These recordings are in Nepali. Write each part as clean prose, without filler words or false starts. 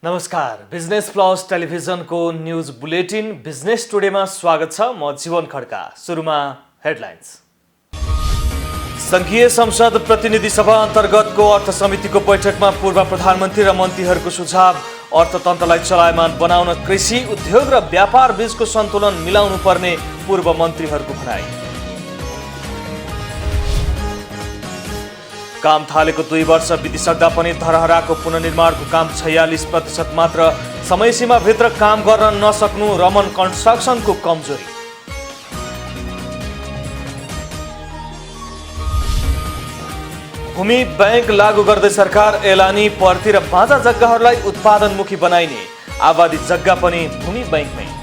नमस्कार, बिजनेस प्लस टेलिभिजनको न्यूज बुलेटिन बिजनेस टुडेमा स्वागत छ। म जीवन खड्का। सुरुमा हेडलाइन्स। संघीय संसद प्रतिनिधि सभा अन्तर्गतको अर्थ समितिको बैठकमा पूर्व प्रधानमन्त्री र मन्त्रीहरूको सुझाव। अर्थतन्त्रलाई चलायमान बनाउन कृषि, उद्योग र व्यापार बीचको सन्तुलन मिलाउनु पर्ने पूर्व मन्त्रीहरूको भनाई। काम थालेको 2 वर्ष बितिसक्दा पनि धरहराको पुनर्निर्माणको काम 46% मात्र। समयसीमाभित्र काम गर्न नसक्नु रमन कन्स्ट्रक्सनको कमजोरी। भूमि बैंक लागू गर्दै सरकार। एलानी, पर्ती र बाँझा जग्गाहरूलाई उत्पादनमुखी बनाइने। आबादी जग्गा पनि भूमि बैंकमै।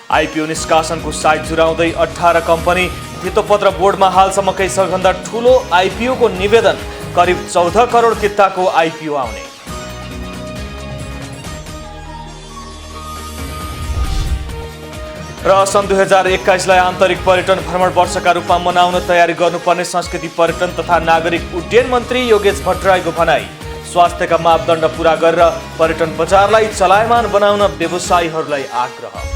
आइपिओ निष्कासनको साइट जुराउँदै 18 कम्पनी। धितोपत्र बोर्डमा हालसम्मकै सबैभन्दा ठूलो आइपिओको निवेदन। करिब 14 करोड किताको आइपिओ आउने। र सन् 2021लाई आन्तरिक पर्यटन भ्रमण वर्षका रूपमा मनाउन तयारी गर्नुपर्ने संस्कृति, पर्यटन तथा नागरिक उड्डयन मन्त्री योगेश भट्टराईको भनाई। स्वास्थ्यका मापदण्ड पूरा गरेर पर्यटन बजारलाई चलायमान बनाउन व्यवसायीहरूलाई आग्रह।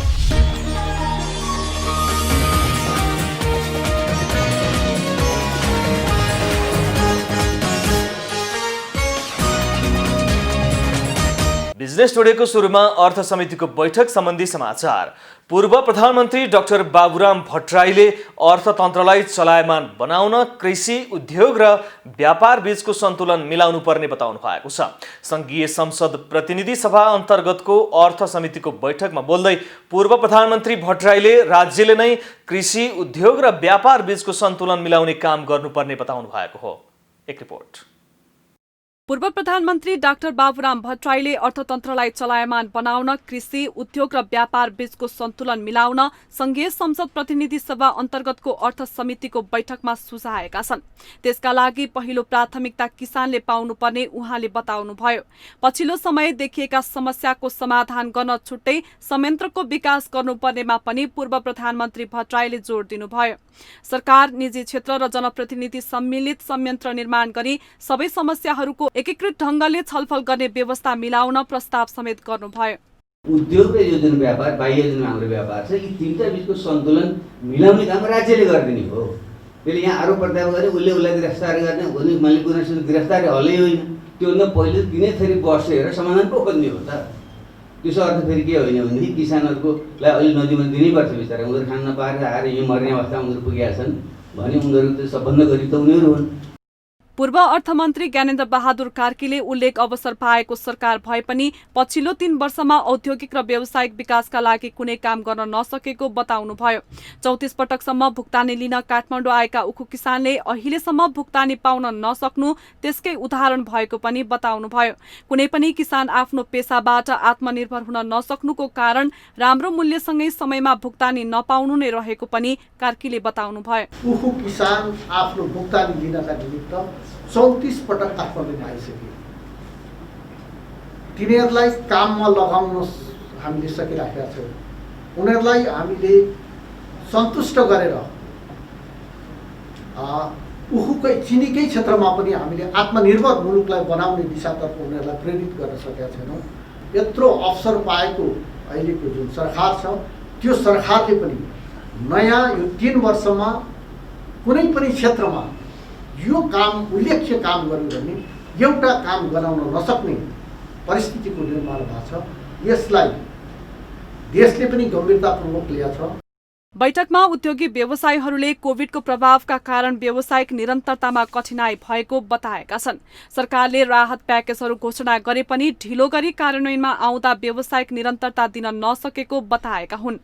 बिजनेस टुडेको सुरुमा अर्थ समितिको बैठक सम्बन्धी समाचार। पूर्व प्रधानमन्त्री डाक्टर बाबुराम भट्टराईले अर्थतन्त्रलाई चलायमान बनाउन कृषि, उद्योग र व्यापार बीचको सन्तुलन मिलाउनु पर्ने बताउनु भएको छ। संघीय संसद प्रतिनिधि सभा अन्तर्गतको अर्थ समितिको बैठकमा बोल्दै पूर्व प्रधानमन्त्री भट्टराईले राज्यले नै कृषि, उद्योग र व्यापार बीचको सन्तुलन मिलाउने काम गर्नुपर्ने बताउनु भएको हो। एक रिपोर्ट। पूर्व प्रधानमन्त्री डाक्टर बाबुराम भट्टराईले अर्थतन्त्रलाई चलायमान बनाउन कृषि, उद्योग र व्यापार बीचको सन्तुलन मिलाउन संघीय संसद प्रतिनिधि सभा अन्तर्गतको अर्थ समितिको बैठकमा सुझाएका छन्। त्यसका लागि पहिलो प्राथमिकता किसानले पाउनुपर्ने उहाँले बताउनुभयो। पछिल्लो समय देखिएका समस्याको समाधान गर्न छुट्टै संयन्त्रको विकास गर्नुपर्नेमा पनि पूर्व प्रधानमन्त्री भट्टराईले जोड दिनुभयो। सरकार, निजी क्षेत्र र जनप्रतिनिधि सम्मिलित संयन्त्र निर्माण गरी सबै समस्याहरूको एकीकृत ढंगले छलफल गर्ने व्यवस्था मिलाउन प्रस्ताव समेत गर्नुभयो। उद्योग र यो जुन व्यापार, बाह्य जुन हाम्रो व्यापार छ, यी तीनटा बीचको सन्तुलन मिलाउने काम राज्यले गरिदिने हो। त्यसले यहाँ आरोप प्रत्यारोप गरे उसले उसलाई गिरफ्तार गर्ने, मैले कुनै गिरफ्तारी हलै होइन। त्योभन्दा पहिले तिनै थरी बसेर समाधान पो खोज्ने हो त। त्यसो अर्थ फेरि के होइन भनेदेखि किसानहरूलाई अहिले नदीमा दिनैपर्छ। बिस्तारै उनीहरू खान नपाएर आएर यहीँ मर्ने अवस्थामा उनीहरू पुगेका छन् भने उनीहरू त सबभन्दा गरिब त उनीहरू हुन्। पूर्व अर्थमन्त्री ज्ञानेन्द्र बहादुर कार्कीले उल्लेख अवसर पाएको सरकार भए पनि पछिल्लो 3 वर्षमा औद्योगिक र व्यावसायिक विकासका लागि कुनै काम गर्न नसकेको बताउनुभयो। 34 पटकसम्म भुक्तानी लिन काठमाडौँ आएका उखु किसानले अहिलेसम्म भुक्तानी पाउन नसक्नु त्यसकै उदाहरण भएको पनि बताउनुभयो। कुनै पनि किसान आफ्नो पेसाबाट आत्मनिर्भर हुन नसक्नुको कारण राम्रो मूल्यसँगै समयमा भुक्तानी नपाउनु नै रहेको पनि कार्कीले बताउनुभयो। उखु किसान आफ्नो भुक्तानी लिनका निमित्त 34 पटक काठमाडौँमा आइसके। तिनीहरूलाई काममा लगाउन हामीले सकिराखेका छौँ। उनीहरूलाई हामीले सन्तुष्ट गरेर उखुकै चिनीकै क्षेत्रमा पनि हामीले आत्मनिर्भर मुलुकलाई बनाउने दिशातर्फ उनीहरूलाई प्रेरित गर्न सकेका छैनौँ। यत्रो अवसर पाएको अहिलेको जुन सरकार छ, त्यो सरकारले पनि नयाँ यो 3 वर्षमा कुनै पनि क्षेत्रमा यो काम उल्लेख्य काम गर्यो भने एउटा काम गराउन नसक्ने परिस्थितिको निर्माण भएको छ। यसलाई देशले पनि गम्भीरतापूर्वक लिएको छ। बैठकमा उद्योगी व्यवसायीहरूले कोभिडको प्रभावका कारण व्यावसायिक निरन्तरतामा कठिनाई भएको बताएका छन्। सरकारले राहत प्याकेजहरू घोषणा गरे पनि ढिलो गरी कार्यान्वयनमा आउँदा व्यावसायिक निरन्तरता दिन नसकेको बताएका हुन्।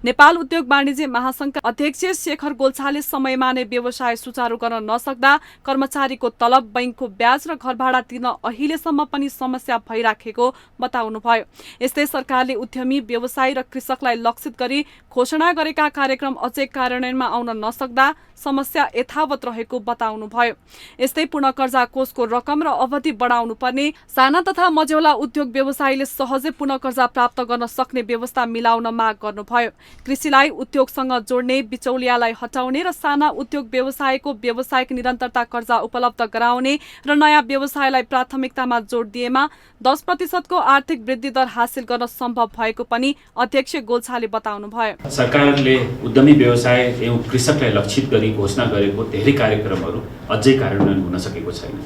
नेपाल उद्योग वाणिज्य महासंघका अध्यक्ष शेखर गोल्छाले समयमा नै व्यवसाय सुचारू गर्न नसक्दा कर्मचारीको तलब, बैंकको ब्याज र घरभाडा तिर्न अहिलेसम्म पनि समस्या भइराखेको बताउनुभयो। यस्तै सरकारले उद्यमी, व्यवसायी र कृषकलाई लक्षित गरी घोषणा गरेका कार्यक्रम अझै कार्यान्वयनमा आउन नसक्दा समस्या यथावत रहेको बताउनुभयो। यस्तै पूर्ण कर्जा कोषको रकम र अवधि बढाउनु पर्ने, साना तथा मझौला उद्योग व्यवसायीले सहजै पूर्ण कर्जा प्राप्त गर्न सक्ने व्यवस्था मिलाउन माग गर्नुभयो। कृषिलाई उद्योगसँग जोड्ने, बिचौलियालाई हटाउने र साना उद्योग व्यवसायको व्यावसायिक निरन्तरता कर्जा उपलब्ध गराउने र नयाँ व्यवसायलाई प्राथमिकतामा जोड दिएमा 10% को आर्थिक वृद्धि दर हासिल गर्न सम्भव भएको पनि अध्यक्ष गोल्छाले बताउनुभयो। सरकारले उद्यमी व्यवसाय एवं कृषकलाई लक्षित गरी घोषणा गरेको धेरै कार्यक्रमहरू अझै कार्यान्वयन हुन सकेको छैन।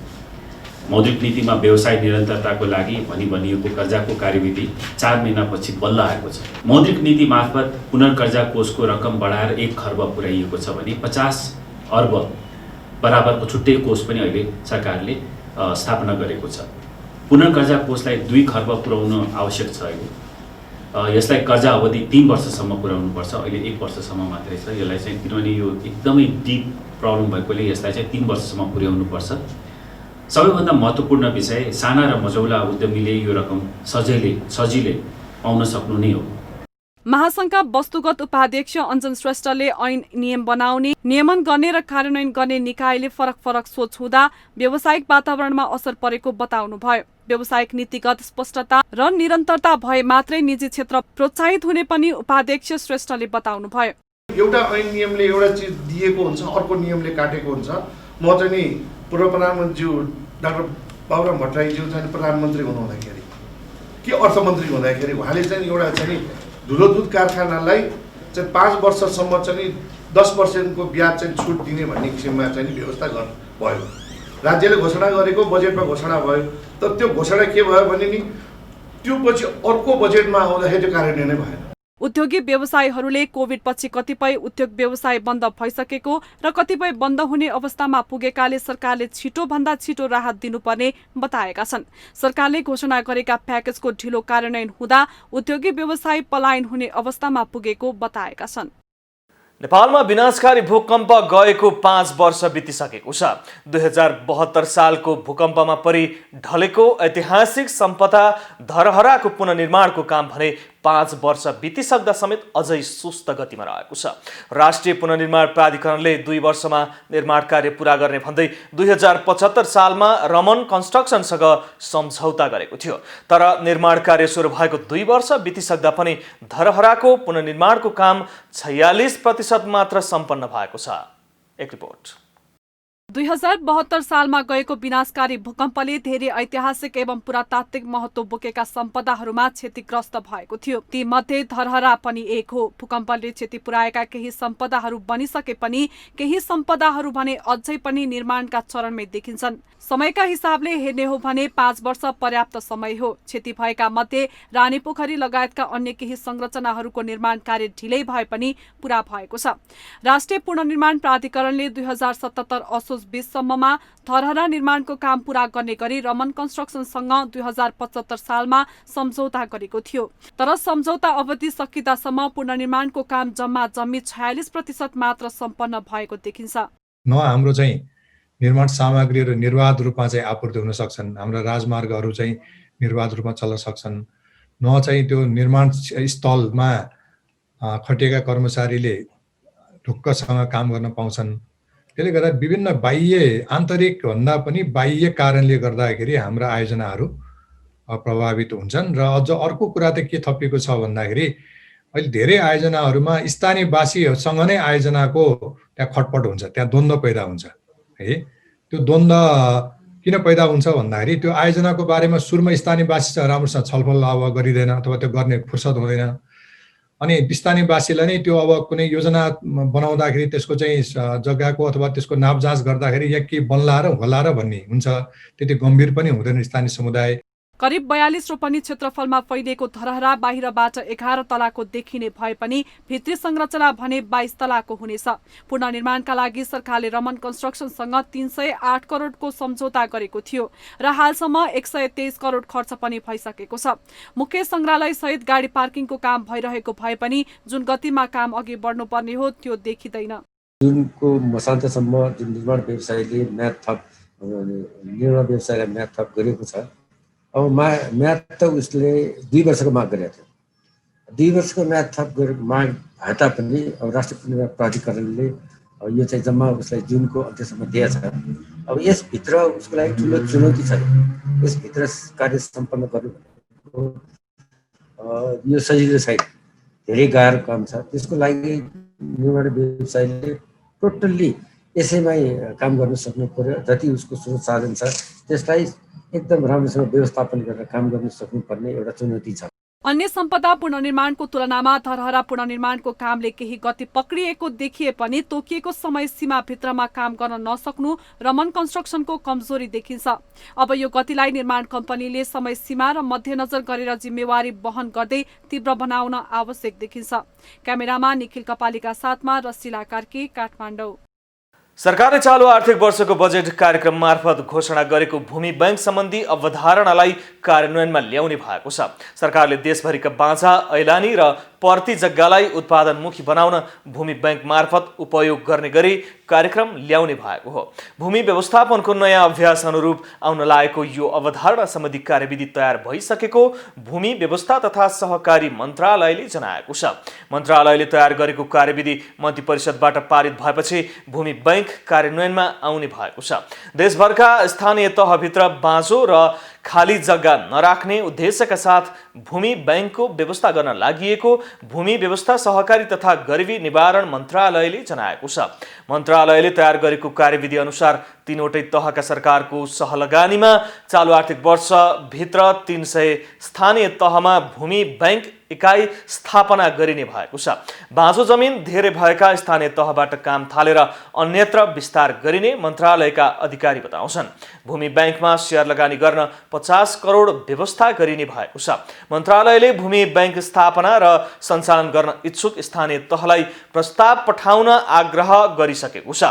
मौद्रिक नीतिमा व्यवसाय निरन्तरताको लागि भनिएको कर्जाको कार्यविधि 4 महिनापछि बल्ल आएको छ। मौद्रिक नीति मार्फत पुनर्कर्जा कोषको रकम बढाएर 1 खर्ब पुर्याइएको छ भने 50 अर्ब बराबरको छुट्टै कोष पनि अहिले सरकारले स्थापना गरेको छ। पुनर्कर्जा कोषलाई 2 खर्ब पुर्याउन आवश्यक छ। यसलाई कर्जा अवधि 3 वर्षसम्म पुर्याउनुपर्छ, अहिले 1 वर्षसम्म मात्रै छ। यसलाई चाहिँ किनभने यो एकदमै डिप प्रब्लम भएकोले यसलाई चाहिँ 3 वर्षसम्म पुर्याउनुपर्छ। सबैभन्दा महत्त्वपूर्ण विषय साना र मझौला उद्यमीले यो रकम सजिलै पाउन सक्नु नै हो। महासंघका वस्तुगत उपाध्यक्ष अञ्जन श्रेष्ठले ऐन नियम बनाउने, नियमन गर्ने र कार्यान्वयन गर्ने निकायले फरक सोच हुँदा व्यावसायिक वातावरणमा असर परेको बताउनुभयो। व्यावसायिक नीतिगत स्पष्टता र निरन्तरता भए मात्रै निजी क्षेत्र प्रोत्साहित हुने पनि उपाध्यक्ष श्रेष्ठले बताउनुभयो। एउटा ऐन नियमले एउटा चिज दिएको हुन्छ, अर्को नियमले काटेको हुन्छ। म चाहिँ नि पूर्व प्रधानमन्त्री डाक्टर बाबुराम भट्टराईज्यू चाहिँ प्रधानमन्त्री हुनुहुँदाखेरि कि अर्थमन्त्री हुँदाखेरि उहाँले चाहिँ एउटा चाहिँ धुलो दुध कारखानालाई चाहिँ 5 वर्षसम्म चाहिँ 10% को ब्याज चाहिँ छुट दिने भन्ने किसिममा चाहिँ व्यवस्था भयो। राज्यले घोषणा गरेको बजेटमा घोषणा भयो। तर त्यो घोषणा के भयो भने नि त्यो पछि अर्को बजेटमा आउँदाखेरि त्यो कार्यान्वयन नै भएन। उद्योगी व्यवसायीहरूले कोभिड पछि कतिपय उद्योग व्यवसाय बन्द भइसकेको र कतिपय बन्द हुने अवस्थामा पुगेकाले सरकारले छिटोभन्दा छिटो राहत दिनुपर्ने बताएका छन्। सरकारले घोषणा गरेका प्याकेजको ढिलो कार्यान्वयन हुँदा उद्योगी व्यवसाय पलायन हुने अवस्थामा पुगेको बताएका छन्। नेपालमा विनाशकारी भूकम्प गएको 5 वर्ष बितिसकेको छ। 2072 सालको भूकम्पमा परि ढलेको ऐतिहासिक सम्पदा धरहराको पुनर्निर्माणको काम भने 5 वर्ष बितिसक्दा समेत अझै सुस्त गतिमा रहेको छ। राष्ट्रिय पुनर्निर्माण प्राधिकरणले 2 वर्षमा निर्माण कार्य पूरा गर्ने भन्दै 2075 सालमा रमन कन्स्ट्रक्सनसँग सम्झौता गरेको थियो। तर निर्माण कार्य सुरु भएको 2 वर्ष बितिसक्दा पनि धरहराको पुनर्निर्माणको काम 46% मात्र सम्पन्न भएको छ। एक रिपोर्ट। 2072 सालमा गएको विनाशकारी भूकम्पले धेरै ऐतिहासिक एवं पुरातात्विक महत्त्व बोकेका सम्पदाहरूमा क्षतिग्रस्त भएको थियो। ती मध्ये धरहरा पनि एक हो। भूकम्पले क्षति पुर्याएका केही सम्पदाहरू बनिसके पनि केही सम्पदाहरू भने अझै पनि निर्माणका चरणमै देखिन्छन्। समयका हिसाबले हेर्ने हो भने 5 वर्ष पर्याप्त समय हो। क्षति भएका मध्ये रानीपोखरी लगायतका अन्य केही संरचनाहरूको निर्माण कार्य ढिलै भए पनि पूरा भएको छ। राष्ट्रिय पुनर्निर्माण प्राधिकरणले 2077 असोज 20 सम्ममा धरहरा निर्माणको काम पूरा गर्ने गरी रमन कन्स्ट्रक्सनसँग 2075 सालमा सम्झौता गरेको थियो। तर सम्झौता अवधि सकिँदासम्म पुनर्निर्माणको काम जम्मा 46% मात्र सम्पन्न भएको देखिन्छ। न हाम्रो चाहिँ निर्माण सामग्री र निर्वाध रूपमा चाहिँ आपूर्ति हुन सक्छन्, हाम्रा राजमार्गहरू चाहिँ निर्वाध रूपमा चल्न सक्छन्, न चाहिँ त्यो निर्माण स्थलमा खटिएका कर्मचारीले ढुक्कसँग काम गर्न पाउँछन्। त्यसले गर्दा विभिन्न बाह्य आन्तरिक भन्दा पनि बाह्य कारणले गर्दाखेरि हाम्रा आयोजनाहरू प्रभावित हुन्छन्। र अझ अर्को कुरा त के थपिएको छ भन्दाखेरि अहिले धेरै आयोजनाहरूमा स्थानीयवासीहरूसँग नै आयोजनाको त्यहाँ खटपट हुन्छ, त्यहाँ द्वन्द्व पैदा हुन्छ है। त्यो द्वन्द्व किन पैदा हुन्छ भन्दाखेरि त्यो आयोजनाको बारेमा सुरुमा स्थानीयवासीसँग राम्रोसँग छलफल अब गरिँदैन अथवा त्यो गर्ने फुर्सद हुँदैन। अनि स्थानीयवासीलाई नै त्यो अब कुनै योजना बनाउँदाखेरि त्यसको चाहिँ जग्गाको अथवा त्यसको नापजाँच गर्दाखेरि यहाँ के बन्ला र होला र भन्ने हुन्छ, त्यति गम्भीर पनि हुँदैन स्थानीय समुदाय। करिब 42 रोपनी क्षेत्रफलमा फैलिएको धरहरा बाहिरबाट 11 तलाको देखिने भए पनि भित्री संरचना भने 22 तलाको हुनेछ। पुनर्निर्माणका लागि सरकारले रमन कन्स्ट्रक्सनसँग 308 करोडको सम्झौता गरेको थियो र हालसम्म 123 करोड खर्च पनि भइसकेको छ। मुख्य संग्रहालय सहित गाडी पार्किङको काम भइरहेको भए पनि जुन गतिमा काम अघि बढ्नुपर्ने हो त्यो देखिँदैन। जुनको मसान्तसम्म जुन निर्माण व्यवसायले निर्माण व्यवसायलाई म्याद थप गरेको छ, अब म्याद त उसले 2 वर्षको माग गरेको थियो। 2 वर्षको म्याद थप माग भए तापनि अब राष्ट्रिय पुनर्निर्माण प्राधिकरणले यो चाहिँ जम्मा उसलाई जुनको अन्त्यसम्म दिएछ। अब यसभित्र उसको लागि ठुलो चुनौती छ। यसभित्र कार्य सम्पन्न गर्नु यो सजिलो छैन, धेरै गाह्रो काम छ। त्यसको लागि निर्माण व्यवसायले टोटल्ली यसैमै काम गर्न सक्नु पर्यो। जति उसको स्रोत साधन छ त्यसलाई एकदम राम्रोसँग व्यवस्थापन गरेर काम गर्न सक्नुपर्ने एउटा चुनौती छ। अन्य सम्पदा पुनर्निर्माणको तुलनामा धरहरा पुनर्निर्माणको कामले केही गति पक्रिएको देखिए पनि तोकिएको समय सीमाभित्रमा काम गर्न नसक्नु रमन कन्स्ट्रक्सनको कमजोरी देखिन्छ। अब यो गतिलाई निर्माण कम्पनीले समय सीमा र मध्यनजर गरेर जिम्मेवारी वहन गर्दै तीव्र बनाउन आवश्यक देखिन्छ। क्यामेरामा निखिल कपालीका साथमा रसिला कार्की, काठमाडौँ। सरकारले चालु आर्थिक वर्षको बजेट कार्यक्रम मार्फत घोषणा गरेको भूमि बैंक सम्बन्धी अवधारणालाई कार्यान्वयनमा ल्याउने भएको छ। सरकारले देशभरिका बाँझा, ऐलानी र पर्ती जग्गालाई उत्पादनमुखी बनाउन भूमि बैंक मार्फत उपयोग गर्ने गरी कार्यक्रम ल्याउने भएको हो। भूमि व्यवस्थापनको नयाँ अभ्यास अनुरूप आउन लागेको यो अवधारणा सम्बन्धी कार्यविधि तयार भइसकेको भूमि व्यवस्था तथा सहकारी मन्त्रालयले जनाएको छ। मन्त्रालयले तयार गरेको कार्यविधि मन्त्री परिषदबाट पारित भएपछि भूमि बैंक कार्यान्वयनमा आउने भएको छ। देशभरका स्थानीय तहभित्र बाँझो र खाली जग्गा नराख्ने उद्देश्यका साथ भूमि बैंकको व्यवस्था गर्न लागि भूमि व्यवस्था, सहकारी तथा गरिबी निवारण मन्त्रालयले जनाएको छ। मन्त्रालयले तयार गरेको कार्यविधि अनुसार 3वटै तहका सरकारको सहलगानीमा चालु आर्थिक वर्षभित्र 300 स्थानीय तहमा भूमि बैंक इकाइ स्थापना गरिने भएको छ। बाँझो जमिन धेरै भएका स्थानीय तहबाट काम थालेर अन्यत्र विस्तार गरिने मन्त्रालयका अधिकारी बताउँछन्। भूमि बैंकमा सेयर लगानी गर्न 50 करोड व्यवस्था गरिने भएको छ। मन्त्रालयले भूमि बैंक स्थापना र सञ्चालन गर्न इच्छुक स्थानीय तहलाई प्रस्ताव पठाउन आग्रह गरिसकेको छ।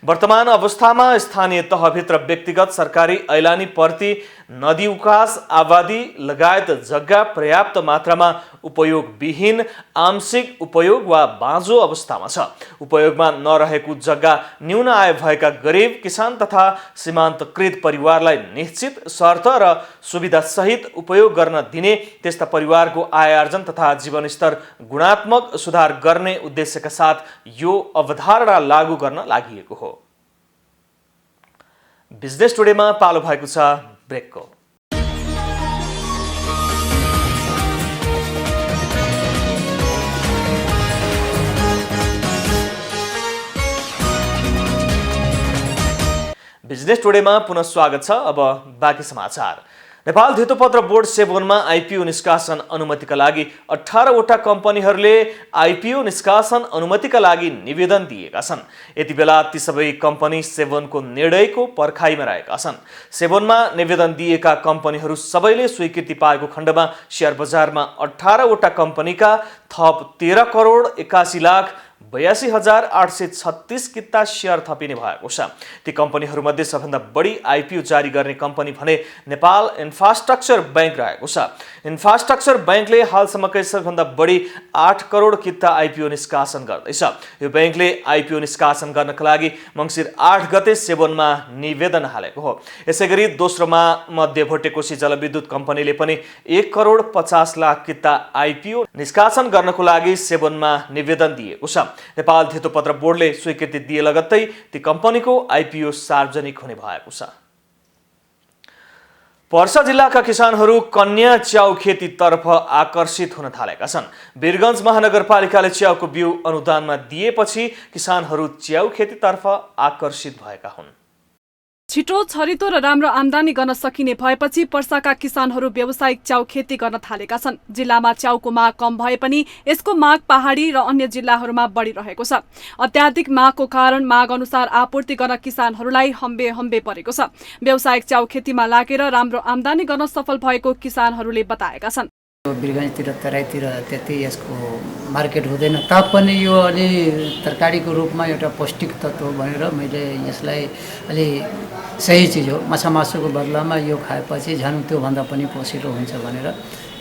वर्तमान अवस्थामा स्थानीय तहभित्र व्यक्तिगत, सरकारी, ऐलानी, पर्ती, नदी उकास, आबादी लगायत जग्गा पर्याप्त मात्रामा उपयोगविहीन, आंशिक उपयोग वा बाँझो अवस्थामा छ। उपयोगमा नरहेको जग्गा न्यून आय भएका गरिब, किसान तथा सीमान्तकृत परिवारलाई निश्चित शर्त र सुविधासहित उपयोग गर्न दिने, त्यस्ता परिवारको आय आर्जन तथा जीवनस्तर गुणात्मक सुधार गर्ने उद्देश्यका साथ यो अवधारणा लागू गर्न लागि हो। बिजनेस टुडेमा पालो भएको छ ब्रेकको। बिजनेस टुडेमा पुनः स्वागत छ। अब बाँकी समाचार। नेपाल धितोपत्र बोर्ड सेबोनमा आइपिओ निष्कासन अनुमतिका लागि 18 वटा कम्पनीहरूले आइपिओ निष्कासन अनुमतिका लागि निवेदन दिएका छन्। यति बेला ती सबै कम्पनी सेबोनको निर्णयको पर्खाइमा रहेका छन्। सेबोनमा निवेदन दिएका कम्पनीहरू सबैले स्वीकृति पाएको खण्डमा शेयर बजारमा 18 वटा कम्पनीका थप 13 करोड 81 लाख 82,836 किता शेयर थपिने भएको छ। ती कम्पनीहरूमध्ये सबभन्दा बढी आइपिओ जारी गर्ने कम्पनी भने नेपाल इन्फ्रास्ट्रक्चर बैंक रहेको छ। इन्फ्रास्ट्रक्चर बैंकले हालसम्मकै सबभन्दा बढी 8 करोड किता आइपिओ निष्कासन गर्दैछ। यो बैंकले आइपिओ निष्कासन गर्नका लागि मङ्सिर 8 गते सेबोनमा निवेदन हालेको हो। यसैगरी दोस्रोमा मध्य भोटेकोशी जलविद्युत कम्पनीले पनि 1 करोड 50 लाख किता आइपिओ निष्कासन गर्नको लागि सेबोनमा निवेदन दिएको छ। नेपाल धितोपत्र बोर्डले स्वीकृति दिए लगत्तै ती कम्पनीको आइपिओ सार्वजनिक हुने भएको छ। पर्सा जिल्लाका किसानहरू कन्या च्याउ खेतीतर्फ आकर्षित हुन थालेका छन्। वीरगञ्ज महानगरपालिकाले च्याउको बिउ अनुदानमा दिएपछि किसानहरू च्याउ खेतीतर्फ आकर्षित भएका हुन्। छिटो, छरितो र राम्रो आमदानी गर्न सकिने भएपछि पर्साका किसानहरू व्यावसायिक च्याउ खेती गर्न थालेका छन्। जिल्लामा च्याउको माग कम भए पनि यसको माग पहाडी र अन्य जिल्लाहरूमा बढिरहेको छ। अत्याधिक मागको कारण माग अनुसार आपूर्ति गर्न किसानहरूलाई हम्बे परेको छ। व्यावसायिक च्याउ खेतीमा लागेर राम्रो आमदानी गर्न सफल भएको किसानहरूले बताएका छन्। वीरगञ्जतिर, तराईतिर त्यति यसको मार्केट हुँदैन तापनि यो अलि तरकारीको रूपमा एउटा पौष्टिक तत्त्व भनेर मैले यसलाई अलि सही चिज हो। माछा मासुको बदलामा यो खाएपछि झन् त्योभन्दा पनि पोषिलो हुन्छ भनेर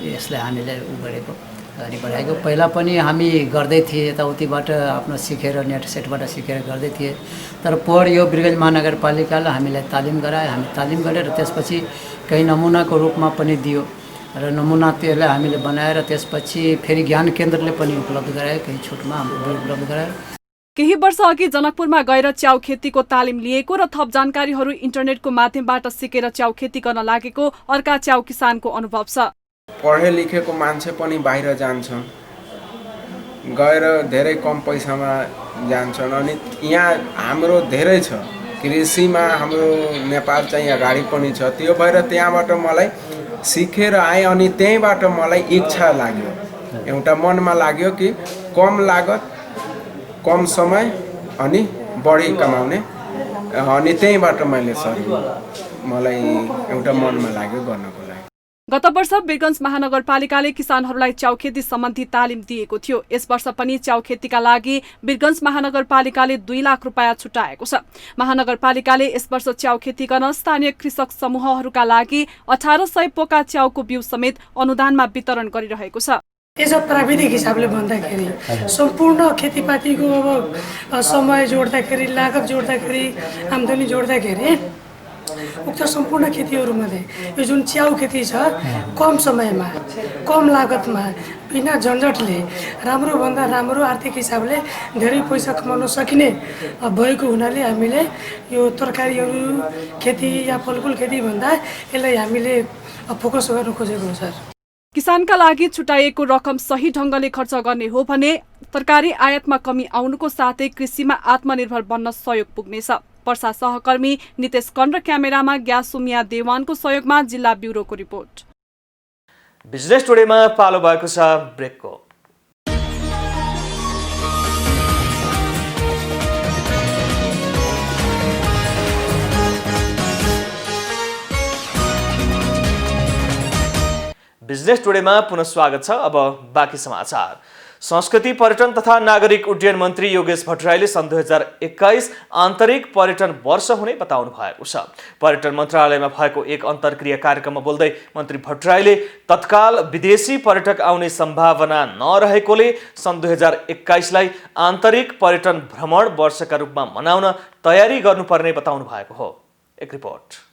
यसलाई हामीले गरेको अगाडि बढाएको। पहिला पनि हामी गर्दै थिए, यताउतिबाट आफ्नो सिकेर नेट सेटबाट सिकेर गर्दै थिए। तर पोहोर यो वीरगञ्ज महानगरपालिकाले हामीलाई तालिम गरायो। हामी तालिम गरेर त्यसपछि केही नमुनाको रूपमा पनि दियो र नमुना त्यसलाई हामीले बनाएर त्यसपछि फेरि ज्ञान केन्द्रले पनि उपलब्ध गरायो, केही छुटमा हाम्रो उपलब्ध गरायो। केही वर्ष अघि जनकपुरमा गएर च्याउ खेतीको तालिम लिएको र थप जानकारीहरू इन्टरनेटको माध्यमबाट सिकेर च्याउ खेती गर्न लागेको अर्का च्याउ किसानको अनुभव छ। पढे लेखेको मान्छे पनि बाहिर जान्छन्, गएर धेरै कम पैसामा जान्छन्। अनि यहाँ हाम्रो धेरै छ, कृषिमा हाम्रो नेपाल चाहिँ अगाडि पनि छ। त्यो भएर त्यहाँबाट मलाई सिकेर आएँ अनि त्यहीँबाट मलाई इच्छा लाग्यो, एउटा मनमा लाग्यो कि कम लागत, कम समय अनि बढी कमाउने, अनि त्यहीँबाट मैले मलाई एउटा मनमा लाग्यो गर्नको लागि। गत वर्ष वीरगञ्ज महानगरपालिकाले किसानहरूलाई च्याउ खेती सम्बन्धी तालिम दिएको थियो। यस वर्ष पनि च्याउ खेतीका लागि वीरगञ्ज महानगरपालिकाले 2 लाख रुपैयाँ छुट्याएको छ। महानगरपालिकाले यस वर्ष च्याउ खेती गर्न स्थानीय कृषक समूहहरूका लागि 1800 पोका च्याउको बिउ समेत अनुदानमा वितरण गरिरहेको छ। यसो प्राविधिक हिसाबले भन्दाखेरि सम्पूर्ण खेतीपातीको अब समय जोड्दाखेरि, लागत जोड्दाखेरि, आम्दानी जोड्दाखेरि उक्त सम्पूर्ण खेतीहरूमध्ये यो जुन च्याउ खेती छ, कम समयमा कम लागतमा बिना झन्झटले राम्रोभन्दा राम्रो आर्थिक हिसाबले धेरै पैसा कमाउन सकिने भएको हुनाले हामीले यो तरकारीहरू खेती या फलफुल खेती भन्दा यसलाई हामीले फोकस गर्न खोजेको छ। किसानका लागि छुट्याइएको रकम सही ढङ्गले खर्च गर्ने हो भने तरकारी आयातमा कमी आउनुको साथै कृषिमा आत्मनिर्भर बन्न सहयोग पुग्नेछ। पर्सा सहकर्मी नितेश कर्ण क्यामेरामा ग्यासुमिया देवानको सहयोगमा जिल्ला ब्युरोको रिपोर्ट। बिजनेस टुडेमा पालो भएको छ ब्रेकको। बिजनेस टुडेमा पुनः स्वागत छ। अब बाँकी समाचार। संस्कृति पर्यटन तथा नागरिक उड्डयन मन्त्री योगेश भट्टराईले सन् 2021 आन्तरिक पर्यटन वर्ष हुने बताउनु भएको छ। पर्यटन मन्त्रालयमा भएको एक अन्तर्क्रिया कार्यक्रममा बोल्दै मन्त्री भट्टराईले तत्काल विदेशी पर्यटक आउने सम्भावना नरहेकोले सन् 2021लाई आन्तरिक पर्यटन भ्रमण वर्षका रूपमा मनाउन तयारी गर्नुपर्ने बताउनु भएको हो। एक रिपोर्ट।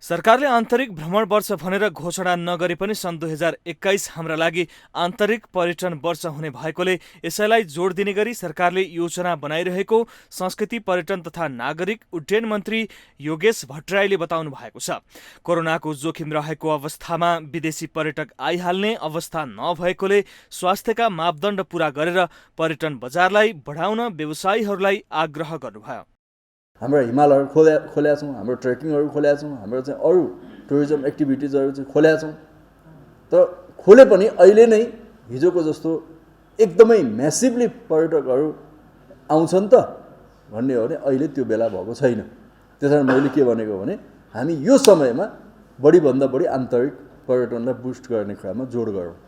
सरकारले आन्तरिक भ्रमण वर्ष भनेर घोषणा नगरे पनि सन् 2021 हाम्रा लागि आन्तरिक पर्यटन वर्ष हुने भएकोले यसैलाई जोड दिने गरी सरकारले योजना बनाइरहेको संस्कृति पर्यटन तथा नागरिक उड्डयन मन्त्री योगेश भट्टराईले बताउनु भएको छ। कोरोनाको जोखिम रहेको अवस्थामा विदेशी पर्यटक आइहाल्ने अवस्था नभएकोले स्वास्थ्यका मापदण्ड पूरा गरेर पर्यटन बजारलाई बढाउन व्यवसायीहरूलाई आग्रह गर्नुभयो। हाम्रो हिमालहरू खोलेका छौँ, हाम्रो ट्रेकिङहरू खोलेका छौँ, हाम्रो चाहिँ अरू टुरिज्म एक्टिभिटिजहरू चाहिँ खोलेका छौँ। तर खोले पनि अहिले नै हिजोको जस्तो एकदमै म्यासिभली पर्यटकहरू आउँछन् त भन्ने हो भने अहिले त्यो बेला भएको छैन। त्यसैले मैले के भनेको भने हामी यो समयमा बढीभन्दा बढी आन्तरिक पर्यटनलाई बुस्ट गर्ने कुरामा जोड गरौँ।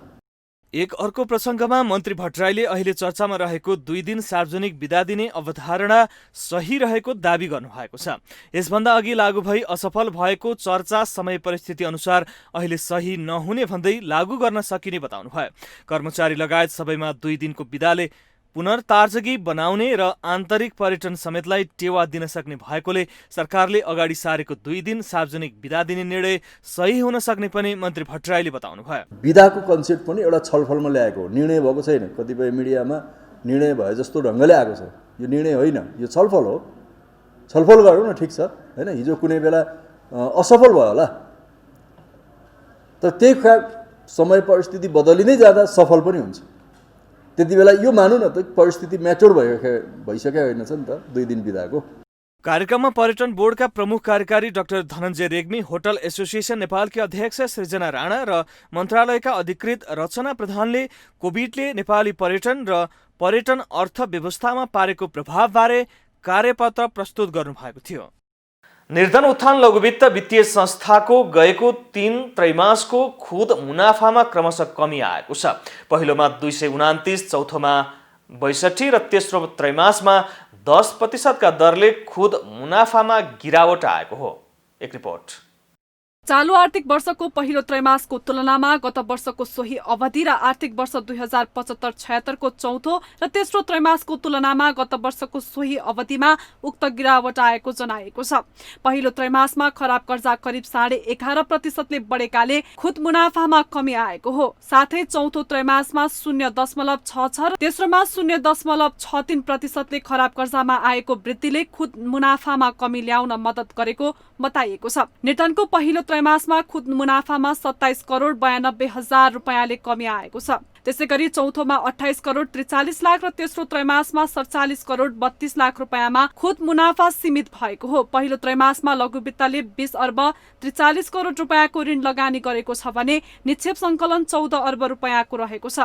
एक अर्को प्रसङ्गमा मन्त्री भट्टराईले अहिले चर्चामा रहेको 2 दिन सार्वजनिक बिदा दिने अवधारणा सही रहेको दावी गर्नुभएको छ। यसभन्दा अघि लागू भई असफल भएको चर्चा समय परिस्थिति अनुसार अहिले सही नहुने भन्दै लागू गर्न सकिने बताउनुभयो। कर्मचारी लगायत सबैमा 2 दिनको बिदाले पुनर्तार्जगी बनाउने र आन्तरिक पर्यटन समेतलाई टेवा दिन सक्ने भएकोले सरकारले अगाडि सारेको 2 दिन सार्वजनिक बिदा दिने निर्णय सही हुन सक्ने पनि मन्त्री भट्टराईले बताउनुभयो। बिदाको कन्सेप्ट पनि एउटा छलफलमा ल्याएको हो, निर्णय भएको छैन। कतिपय मिडियामा निर्णय भए जस्तो ढङ्गले आएको छ। यो निर्णय होइन, यो छलफल हो। छलफल गरौँ न, ठिक छ होइन। हिजो कुनै बेला असफल भयो होला, तर त्यही समय परिस्थिति बदलिँदै जाँदा सफल पनि हुन्छ। त्यति बेला यो मानौँ न त परिस्थिति म्याच्योर भइसकेको होइन छ नि त 2 दिन बिदाको। कार्यक्रममा पर्यटन बोर्डका प्रमुख कार्यकारी doctor Dhananjay Regmi, hotel association नेपालकी अध्यक्ष सृजना राणा र मन्त्रालयका अधिकृत रचना प्रधानले कोभिडले नेपाली पर्यटन र पर्यटन अर्थव्यवस्थामा पारेको प्रभावबारे कार्यपत्र प्रस्तुत गर्नुभएको थियो। निर्धन उत्थान लघुवित्त वित्तीय संस्थाको गएको 3 त्रैमासको खुद मुनाफामा क्रमशः कमी आएको छ। पहिलोमा 229, चौथोमा 62 र तेस्रो त्रैमासमा 10% का दरले खुद मुनाफामा गिरावट आएको हो। एक रिपोर्ट। चालू आर्थिक वर्षको पहिलो त्रैमासको तुलनामा गत वर्षको सोही अवधि र आर्थिक वर्ष 2075-76 को चौथो र तेस्रो त्रैमासको तुलनामा गत वर्षको सोही अवधिमा उक्त गिरावट आएको जनाएको छ। पहिलो त्रैमासमा खराब कर्जा करिब 11.5%ले बढेकाले खुद मुनाफामा कमी आएको हो। साथै चौथो त्रैमासमा 0.66 र तेस्रोमा 0.63%ले खराब कर्जामा आएको वृद्धिले खुद मुनाफामा कमी ल्याउन मद्दत गरेको बताइएको छ। निर्धनको पहिलो त्रैमासमा खुद मुनाफामा 27 करोड 92 हजार रुपैयाँले कमी आएको छ। त्यसैगरी चौथोमा 28 करोड 43 लाख र तेस्रो त्रैमासमा 47 करोड 32 लाख रुपैयाँमा खुद मुनाफा सीमित भएको हो। पहिलो त्रैमासमा लघु वित्तले 20 अर्ब 43 करोड रुपैयाँको ऋण लगानी गरेको छ भने निक्षेप सङ्कलन 14 अर्ब रुपैयाँको रहेको छ।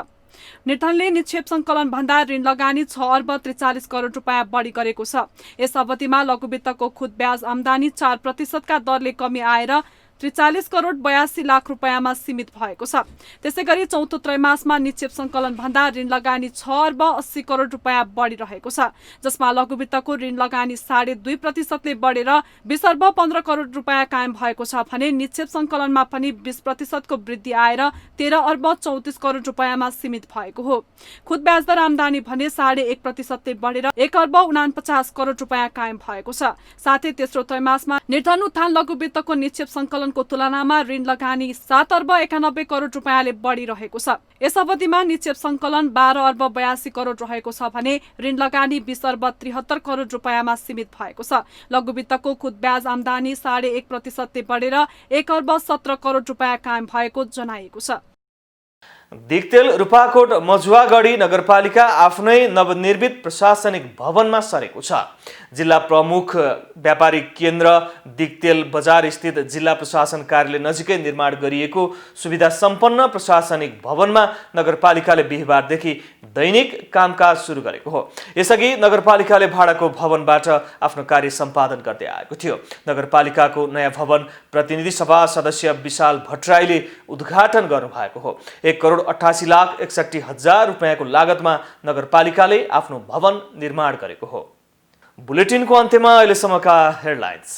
निर्धनले निक्षेप सङ्कलन भन्दा ऋण लगानी 6 अर्ब 43 करोड रुपैयाँ बढी गरेको छ। यस अवधिमा लघु वित्तको खुद ब्याज आम्दानी 4% का दरले कमी आएर 43 करोड 82 लाख रुपैयाँमा सीमित भएको छ। त्यसैगरी चौथो त्रैमासमा निक्षेप सङ्कलन भन्दा ऋण लगानी 6 अर्ब 80 करोड रुपैयाँ बढी रहेको छ, जसमा लघु वित्तको ऋण लगानी 2.5%ले बढेर 20 अर्ब 15 करोड रुपैयाँ कायम भएको छ भने निक्षेप सङ्कलनमा पनि 20% को वृद्धि आएर 13 अर्ब 34 करोड रुपैयाँमा सीमित भएको हो। खुद ब्याजदर आम्दानी भने 1.5%ले बढेर 1 अर्ब 49 करोड रुपैयाँ कायम भएको छ। साथै तेस्रो त्रैमासमा निर्धन उत्थान लघु वित्तको निक्षेप सङ्कलन को तुलनामा ऋण लगानी 7 अर्ब 91 करोड रुपैयाँले बढी रहेको छ। यस अवधिमा निक्षेप सङ्कलन 12 अर्ब 82 करोड रहेको छ भने ऋण लगानी 20 अर्ब 73 करोड रुपैयाँमा सीमित भएको छ। लघु वित्तको खुद ब्याज आम्दानी 1.5%ले बढेर 1 अर्ब 17 करोड रुपैयाँ कायम भएको जनाइएको छ। दिक्तेल रूपाकोट मजुवागढी नगरपालिका आफ्नै नवनिर्मित प्रशासनिक भवनमा सरेको छ। जिल्ला प्रमुख व्यापारिक केन्द्र दिक्तेल बजार स्थित जिल्ला प्रशासन कार्यालय नजिकै निर्माण गरिएको सुविधा सम्पन्न प्रशासनिक भवनमा नगरपालिकाले बिहीबारदेखि दैनिक कामकाज सुरु गरेको हो। यसअघि नगरपालिकाले भाडाको भवनबाट आफ्नो कार्य सम्पादन गर्दै आएको थियो। नगरपालिकाको नयाँ भवन प्रतिनिधि सभा सदस्य विशाल भट्टराईले उद्घाटन गर्नुभएको हो। 1,88,61,000 रुपैयाँको लागतमा नगरपालिकाले आफ्नो भवन निर्माण गरेको हो। बुलेटिनको अन्त्यमा अहिलेसम्मका हेडलाइन्स।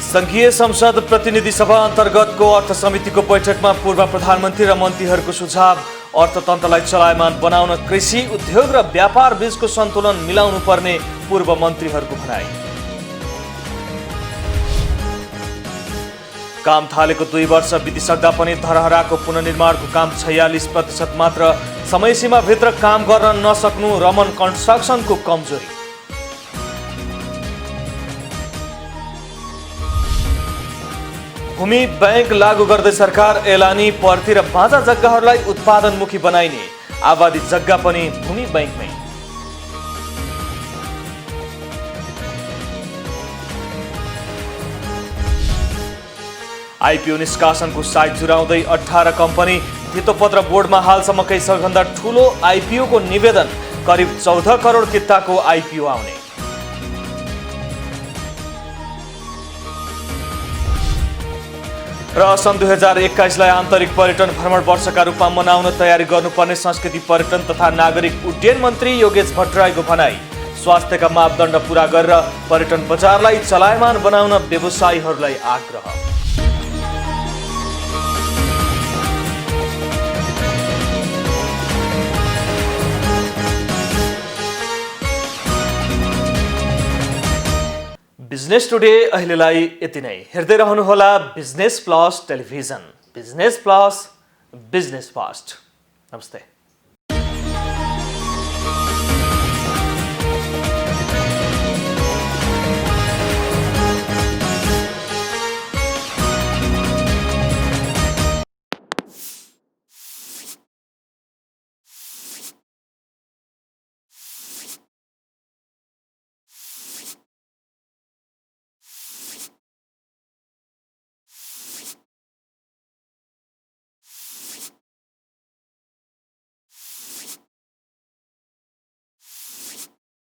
संघीय संसद प्रतिनिधि सभा अन्तर्गतको अर्थ समितिको बैठकमा पूर्व प्रधानमन्त्री र मन्त्रीहरूको सुझाव। अर्थतन्त्रलाई चलायमान बनाउन कृषि, उद्योग र व्यापार बीचको सन्तुलन मिलाउनु पर्ने पूर्व मन्त्रीहरूको भनाइ। काम थालेको 2 वर्ष बितिसक्दा पनि धरहराको पुनर्निर्माणको काम 46% मात्र। समयसीमाभित्र काम गर्न नसक्नु रमन कन्स्ट्रक्सनको कमजोरी। भूमि बैंक लागू गर्दै सरकार एलानी पर्ती र बाँझा जग्गाहरूलाई उत्पादनमुखी बनाइने। आबादी जग्गा पनि भूमि बैंकमै। आइपिओ निष्कासनको साइट जुराउँदै 18 कम्पनी। धितोपत्र बोर्डमा हालसम्मकै सबैभन्दा ठूलो आइपिओ को निवेदन। करिब 14 करोड किताको आइपिओ आउने। र सन् 2021लाई आन्तरिक पर्यटन भ्रमण वर्षका रूपमा मनाउन तयारी गर्नुपर्ने संस्कृति पर्यटन तथा नागरिक उड्डयन मन्त्री योगेश भट्टराईको भनाई। स्वास्थ्यका मापदण्ड पूरा गरेर पर्यटन बजारलाई चलायमान बनाउन व्यवसायीहरूलाई आग्रह। बिजनेस टुडे अहिलेलाई यति नै। हेर्दै रहनुहोला business plus television. Business plus, business fast. नमस्ते।